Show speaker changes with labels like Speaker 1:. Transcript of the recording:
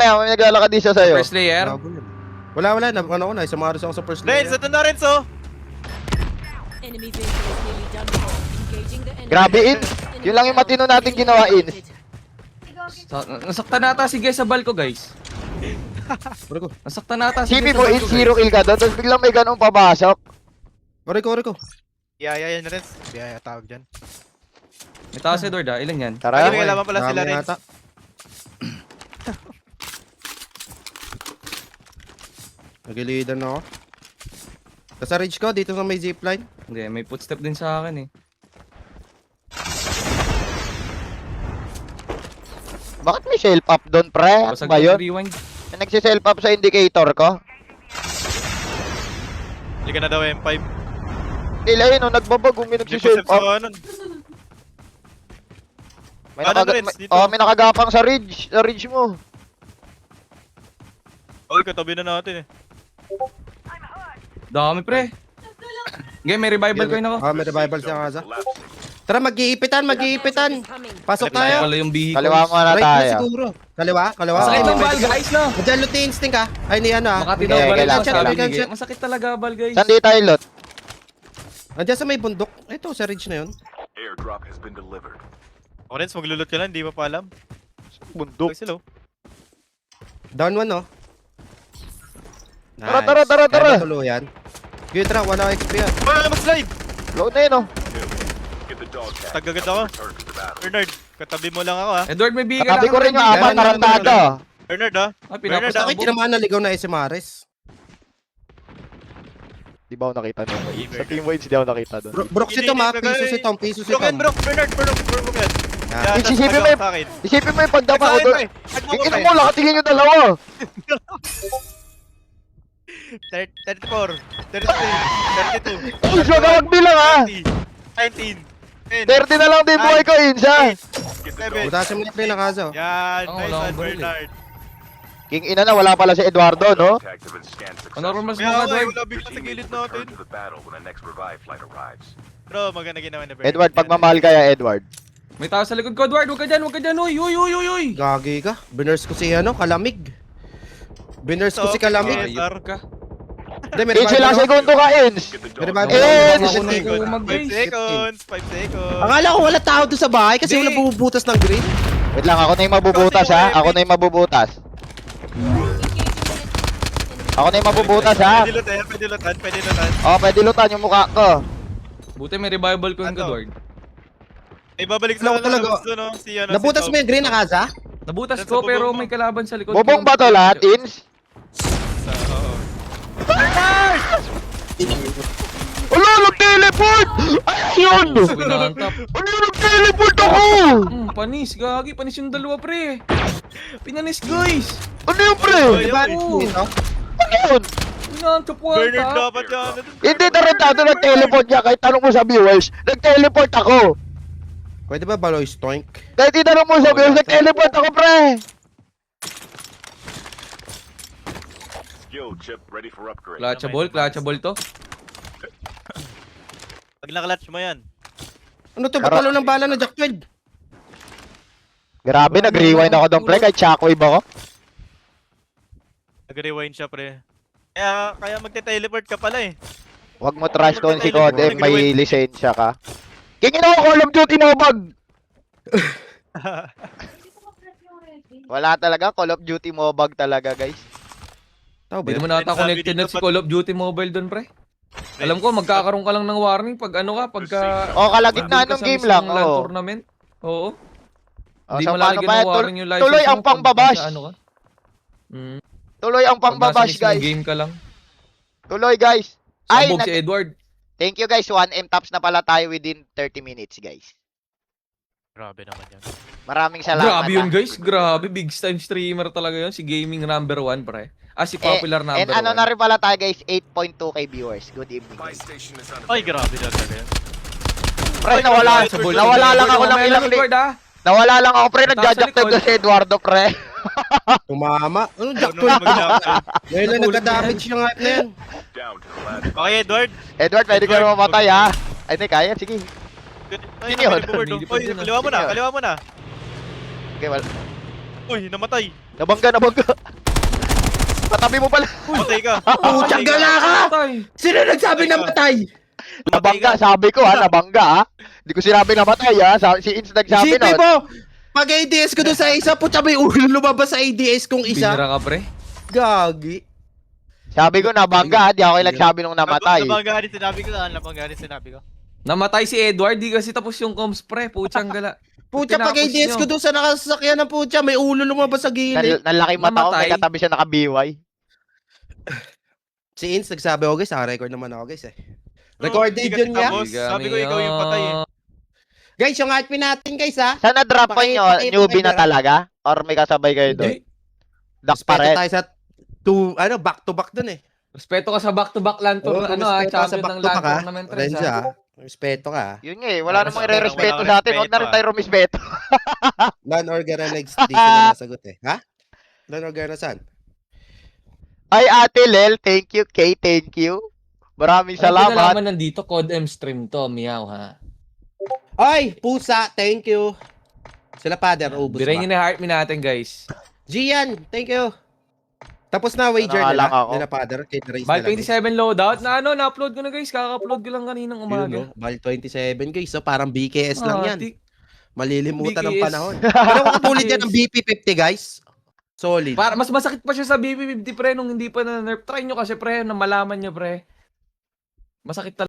Speaker 1: yan. May naglalakad isa sa'yo.
Speaker 2: First layer.
Speaker 3: Wala. Ano ko na, isamaros ako sa first
Speaker 4: Renz,
Speaker 3: layer.
Speaker 4: ito na Renzo!
Speaker 5: Enemy vehicle is nearly done for. Engaging the enemy.
Speaker 1: Grabe, In. Yun lang yung matino natin ginawa, In.
Speaker 2: Nasaktan nata si guys sa bal ko, guys.
Speaker 3: Ore ko.
Speaker 2: Nasaktan nata si
Speaker 1: Sipin
Speaker 2: guys
Speaker 1: mo,
Speaker 2: sa bal
Speaker 1: In,
Speaker 2: ko,
Speaker 1: zero
Speaker 2: guys.
Speaker 1: kill ka doon. Tapos biglang may ganun papasok.
Speaker 3: Ore ko.
Speaker 4: Yan Renz. Yan, tawag dyan.
Speaker 2: May tao si Edward, ilan yan?
Speaker 1: Tara.
Speaker 4: May kailangan pala sila
Speaker 3: Dami
Speaker 4: Renz.
Speaker 3: yata. Nagilidan ako. Sa ridge ko, dito sa may zipline.
Speaker 2: Hindi, may footstep din sa akin eh.
Speaker 1: Bakit may self up doon, pre? Ano
Speaker 2: Basag
Speaker 1: ba
Speaker 2: yung
Speaker 1: yun?
Speaker 2: rewind.
Speaker 1: May nagsiself up sa indicator ko.
Speaker 4: Hindi ka na daw M5.
Speaker 1: Nila yun, oh, nagbabag. May
Speaker 4: Hindi
Speaker 1: nagsiself
Speaker 4: po
Speaker 1: up.
Speaker 4: sa ano.
Speaker 1: May,
Speaker 4: Ano,
Speaker 1: nakaga-
Speaker 4: Renz, dito?
Speaker 1: may nakagapang sa ridge. Sa ridge mo.
Speaker 4: Oy, katabi na natin eh.
Speaker 2: Dami pre. Game, may revival coin ako.
Speaker 3: May revival siya kaza. Tara, mag-iipitan. Pasok
Speaker 2: Tayo
Speaker 3: tayo.
Speaker 2: pala yung vehicles.
Speaker 1: Kaliwa muna
Speaker 3: Right na
Speaker 1: tayo.
Speaker 3: siguro. Kaliwa.
Speaker 2: Masakit ng bal, guys, no?
Speaker 3: Diyan loot instinct ha. Ay, ni ano ha.
Speaker 2: Makatinaw
Speaker 1: Okay,
Speaker 2: bal
Speaker 1: kailangan,
Speaker 2: ito, sabi
Speaker 3: kailangan.
Speaker 2: ni Gay. Masakit talaga bal, guys.
Speaker 1: Saan di tayo, Lot?
Speaker 3: Andiyan sa may bundok. Ito, sa ridge na yun.
Speaker 6: Airdrop has been delivered.
Speaker 4: O Renz, maglulot ka lang, hindi mo pa alam.
Speaker 1: Bundok.
Speaker 4: Huwag sila.
Speaker 3: Down one, no?
Speaker 1: Tara, tara.
Speaker 3: Kaya tuluyan. Good tra, 1 XP yan.
Speaker 4: Oh, mag-slide!
Speaker 1: Load na yun, oh.
Speaker 6: Get the dog tag.
Speaker 4: Tagagad ako.
Speaker 6: Return to the battle.
Speaker 4: Bernard, katabi mo lang ako ha.
Speaker 2: Edward, may bigay
Speaker 1: Katabi ko rin yung
Speaker 3: Kaya
Speaker 1: apat
Speaker 3: na-
Speaker 1: tarantado.
Speaker 4: Bernard ha.
Speaker 2: Ah, pinapasok
Speaker 3: Bakit
Speaker 2: ako.
Speaker 3: tinamaan na ligaw na SMRS?
Speaker 1: Di ba ako nakita doon? Sa Team Waves, di ako nakita doon.
Speaker 3: Brooks ito ma, piso si Tom.
Speaker 4: Brook yan, Brook. Bernard, Brook yan.
Speaker 3: Ah.
Speaker 4: Yan,
Speaker 1: Isipin
Speaker 4: tas
Speaker 1: mo
Speaker 4: tagaw sa akin.
Speaker 1: Isipin mo yung pagdapa ko
Speaker 4: Sa akin,
Speaker 1: doon.
Speaker 4: pre. Tagmo ko,
Speaker 1: Tingin
Speaker 4: pre.
Speaker 1: mo, nakatingin yung dalawa.
Speaker 4: 34, 33, 32,
Speaker 1: Ay, siya bilang, ha.
Speaker 4: 19, 10,
Speaker 1: 30 na lang din buhay ko, Insa.
Speaker 4: 7.
Speaker 3: Butasin mo na rin na kaso.
Speaker 4: Yan,
Speaker 2: Oo,
Speaker 4: nice
Speaker 2: wala
Speaker 4: one,
Speaker 2: akong baril eh.
Speaker 4: Bernard.
Speaker 1: King ina na, wala pala si Eduardo, no?
Speaker 6: Active and scan
Speaker 2: Ano ron mas
Speaker 6: successful.
Speaker 2: mga
Speaker 4: Kaya nga,
Speaker 2: Edward?
Speaker 4: wala bigla sa gilid natin.
Speaker 6: Return to the battle when the next revive flight arrives.
Speaker 4: Bro, maganda ginawa ni Bernard.
Speaker 1: Edward, pagmamahal kaya, Edward.
Speaker 2: May tao sa likod ko, Edward. Huwag ka dyan. Uy.
Speaker 3: Gagi ka. Binurse ko si ano, Kalamig. Binurse ko si Kalamig.
Speaker 2: Ayop ka.
Speaker 3: Hindi, may
Speaker 1: Insa lang
Speaker 3: revival ako.
Speaker 1: segundo ka, Ins.
Speaker 6: Get the
Speaker 3: May
Speaker 6: dog
Speaker 3: revival
Speaker 1: Eh,
Speaker 3: ako.
Speaker 2: Ako
Speaker 3: Season
Speaker 2: nang
Speaker 3: eight.
Speaker 2: kumag,
Speaker 4: 5
Speaker 2: guys.
Speaker 4: seconds, 5 seconds.
Speaker 3: Akala ko wala tao doon sa bahay kasi
Speaker 2: Hindi.
Speaker 3: wala bumubutas ng green.
Speaker 1: Wait lang, ako na yung mabubutas, ha? Ako na yung mabubutas. Ako na yung mabubutas, ha?
Speaker 4: Pwede lutan.
Speaker 1: Oh, pwede lutan yung mukha ko.
Speaker 2: Buti may revival coin ka,
Speaker 4: Ano?
Speaker 2: Edward.
Speaker 4: Ay, babalik
Speaker 3: Alam ko
Speaker 4: sa
Speaker 3: talaga.
Speaker 4: no? Si ano,
Speaker 3: Nabutas
Speaker 4: si
Speaker 3: mo yung green na kaza?
Speaker 2: Nabutas
Speaker 4: Nasa
Speaker 2: ko, pero
Speaker 4: bubong mo.
Speaker 2: may kalaban sa likod.
Speaker 1: Bubong ba to lahat, Ins?
Speaker 4: Oo.
Speaker 1: Wala, nag-teleport! Ayun!
Speaker 2: Pinantap.
Speaker 1: Ano, nag-teleport ako?
Speaker 2: Panis, gagi. Panis yung dalawa, pre. Pinanis, guys.
Speaker 1: Ano yun, pre?
Speaker 4: Ay,
Speaker 3: Diba?
Speaker 4: ay.
Speaker 3: Dito?
Speaker 1: Ano yun?
Speaker 2: Pinantap ko
Speaker 4: Bernard
Speaker 2: ata.
Speaker 4: dapat yan.
Speaker 1: Hindi tarantado nag-teleport niya. Kahit tanong mo sa viewers, nag-teleport ako.
Speaker 3: Pwede ba baloy stoink?
Speaker 1: Kahit itanong mo sa viewers, nag-teleport ako, pre.
Speaker 6: Skill chip ready for upgrade.
Speaker 2: Clutchable to.
Speaker 4: Pag nakalatch mo yan.
Speaker 3: Ano to? Ba't talo ng bala na Jack 12?
Speaker 1: Grabe, nag-rewind ako doon, pre. Kahit shockwave ako.
Speaker 4: Nag-rewind siya, pre. Kaya magte-teleport ka pala eh.
Speaker 1: Huwag mo trash talk si Kodem, may lisensya ka. Kingin ako Call of Duty Mobag! Wala talaga, Call of Duty Mobag talaga, guys.
Speaker 3: Tao ba
Speaker 2: Hindi
Speaker 3: yun?
Speaker 2: mo nata connected na si Call of Duty Mobile doon, pre. Alam ko, magkakaroon ka lang ng warning pag ano ka, pagka...
Speaker 1: O, kalagitnaan
Speaker 2: nandun ka
Speaker 1: ng
Speaker 2: sa
Speaker 1: game
Speaker 2: mismong
Speaker 1: lang,
Speaker 2: LAN
Speaker 1: oo.
Speaker 2: tournament. Oo.
Speaker 1: O,
Speaker 2: Hindi
Speaker 1: so,
Speaker 2: mo
Speaker 1: paano
Speaker 2: lalagyan
Speaker 1: ba
Speaker 2: ng
Speaker 1: yan?
Speaker 2: warning yung license
Speaker 1: Tuloy ang
Speaker 2: mo pag
Speaker 1: pangbabash.
Speaker 2: nasa ano ka. Mm.
Speaker 1: Tuloy ang
Speaker 2: Pag nasa
Speaker 1: pangbabash,
Speaker 2: mismong
Speaker 1: guys.
Speaker 2: game ka lang.
Speaker 1: Tuloy, guys. Ay,
Speaker 2: Sabog si Edward.
Speaker 1: thank you, guys. 1M tops na pala tayo within 30 minutes, guys.
Speaker 4: Grabe naman yan.
Speaker 1: Maraming salamat.
Speaker 2: Grabe yun, guys. Grabe. Big time streamer talaga yun. Si gaming number 1, pre. Si popular number 1.
Speaker 1: And ano na rin pala tayo, guys. 8.2k viewers. Good evening,
Speaker 6: My
Speaker 1: guys.
Speaker 6: station is
Speaker 4: Ay, grabe na talaga yan.
Speaker 1: Pre, nawala lang ako ng ilang
Speaker 2: Edward, ah.
Speaker 1: Nawala lang ako, pre.
Speaker 2: Taas sa
Speaker 1: Nagjajaktab
Speaker 2: likod.
Speaker 1: doon si Eduardo, pre.
Speaker 3: Tumama. Ano Jack
Speaker 4: Ano
Speaker 3: 12?
Speaker 4: mag-jump?
Speaker 3: Ngayon lang nagka-damage yung hype na yan.
Speaker 6: down to the last.
Speaker 4: Okay, Edward.
Speaker 1: Edward, pwede ka na mamatay, ha? Ay, hindi, kaya. Sige.
Speaker 4: Ay,
Speaker 1: Sino yun?
Speaker 4: nilipad, oh.
Speaker 2: Nilipad
Speaker 4: Uy,
Speaker 2: yun, ah.
Speaker 4: kaliwa mo na,
Speaker 1: Sino yun?
Speaker 4: kaliwa mo na.
Speaker 1: Okay, well.
Speaker 4: Uy, namatay.
Speaker 1: Nabangga. Patabi mo pala.
Speaker 4: Patay ka.
Speaker 3: Puchang gala ka!
Speaker 2: Patay.
Speaker 3: Sino nagsabi na matay?
Speaker 1: Nabangga, sabi ko nabangga ha. Hindi ko sinabi namatay ha. Si Ins nagsabi
Speaker 3: Isipin
Speaker 1: nun.
Speaker 3: mo, pag ADS ko doon sa isa, putya may ulo lumabas sa ADS kong isa.
Speaker 2: Binira ka, pre.
Speaker 3: Gagi.
Speaker 1: Sabi ko nabangga ha. Di ako yung nagsabi nung namatay.
Speaker 4: Nabanggarin sinabi ko. Nabanggarin sinabi ko.
Speaker 2: Namatay si Edward, di kasi tapos yung comms, pre. Puchang gala.
Speaker 3: Putya, pag
Speaker 2: Tinapos
Speaker 3: ADS
Speaker 2: nyo.
Speaker 3: ko doon sa nakasasakyan ng putya, may ulo lumabas sa gilid.
Speaker 1: Nalaki mata ko. May
Speaker 2: Namatay.
Speaker 1: katabi siya naka-BY.
Speaker 3: Si Ins nagsabi ako guys, record naman ako guys eh. Recorded
Speaker 4: Hindi kasi
Speaker 3: yun niya.
Speaker 4: tapos, sabi ko ikaw yung patay eh.
Speaker 3: Guys, yung admin natin guys ha.
Speaker 1: Sana drop
Speaker 3: Paki-
Speaker 1: nyo,
Speaker 3: paki-
Speaker 1: newbie na
Speaker 3: paki-
Speaker 1: talaga? Or may kasabay kayo doon?
Speaker 2: Hindi.
Speaker 1: Duck pa
Speaker 3: Respeto
Speaker 1: rin.
Speaker 3: tayo sa back to back dun eh.
Speaker 2: Respeto ka sa back-to-back land tour,
Speaker 3: Oo,
Speaker 2: ano
Speaker 3: respeto ka sa
Speaker 2: champion ng
Speaker 3: back to
Speaker 2: land
Speaker 3: back ha.
Speaker 2: tournament rin
Speaker 3: Renza ha. Respeto ka ha.
Speaker 1: Yun nga eh, wala namang
Speaker 2: Respeto,
Speaker 1: ire-respeto
Speaker 4: walang
Speaker 1: sa atin. Huwag na rin
Speaker 4: respeto,
Speaker 1: tayo rumispeto.
Speaker 3: Non-organized, di sila nasagot eh. Ha? Non-organized saan?
Speaker 1: Ay, Ate Lel, thank you. Kay, thank you. Maraming
Speaker 2: Ano
Speaker 1: salamat.
Speaker 2: pinalaman nandito? Code M stream to, miyaw ha.
Speaker 3: Ay, pusa, thank you. Sila Father, ubus
Speaker 2: Birayin
Speaker 3: ba?
Speaker 2: nyo na heart me natin, guys.
Speaker 3: Gian, thank you. Tapos na wager
Speaker 1: Nakalang
Speaker 3: nila,
Speaker 1: ako.
Speaker 3: nila Father, kay Race
Speaker 2: Bal
Speaker 3: na lang.
Speaker 2: 27 loadout na na-upload ko na guys. Kaka-upload ko lang kaninang
Speaker 3: Yun,
Speaker 2: umaga.
Speaker 3: no? Bal 27 guys, so parang BKS lang yan. Malilimutan ng
Speaker 2: BKS.
Speaker 3: panahon. Pero kung katulad yan ng BP50 guys, solid.
Speaker 2: Para mas masakit pa siya sa BB50 pre nung hindi pa na nerf. Try nyo kasi pre na malaman nyo pre. Masakit talaga.